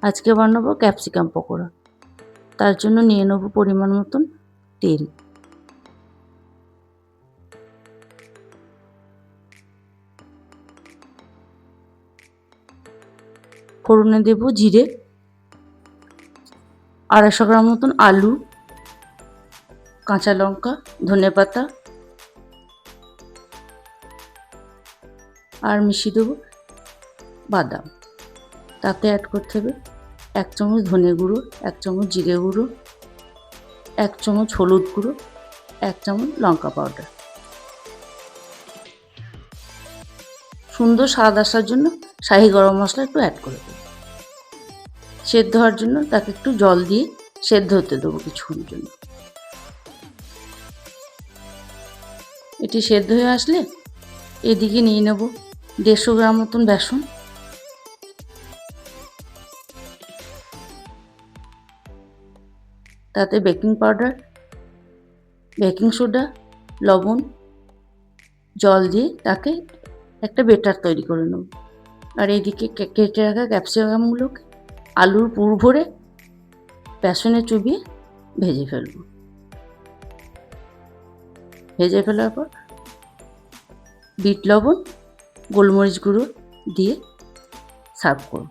আজকে বানাবো ক্যাপসিকাম পকোড়া। তার জন্য নিয়ে নেব পরিমাণ মতন তেল। ফোড়নে দেব জিরে, 250 গ্রাম মতন আলু, কাঁচা লঙ্কা, ধনেপাতা আর মিশিয়ে দেবো বাদাম। তাতে অ্যাড করতে হবে 1 চামচ ধনে গুঁড়ো, 1 চামচ জিরে গুঁড়ো, 1 চামচ হলুদ গুঁড়ো, 1 চামচ লঙ্কা পাউডার। সুন্দর স্বাদ আসার জন্য শাহি গরম মশলা একটু অ্যাড করে দেবো। সেদ্ধ হওয়ার জন্য তাকে একটু জল দিয়ে সেদ্ধ হতে দেবো কিছুক্ষণের জন্য। এটি সেদ্ধ হয়ে আসলে এদিকে নিয়ে নেব 150 গ্রাম মতন বেসন, তাতে বেকিং পাউডার, বেকিং সোডা, লবণ, জল দিয়ে তাকে একটা বেটার তৈরি করে নেব। আর এইদিকে কেটে রাখা ক্যাপসিকামগুলোকে আলুর পুর ভরে বেসনে চুবিয়ে ভেজে ফেলব। ভেজে ফেলার পর বিট লবণ, গোলমরিচ গুঁড়ো দিয়ে সার্ভ করব।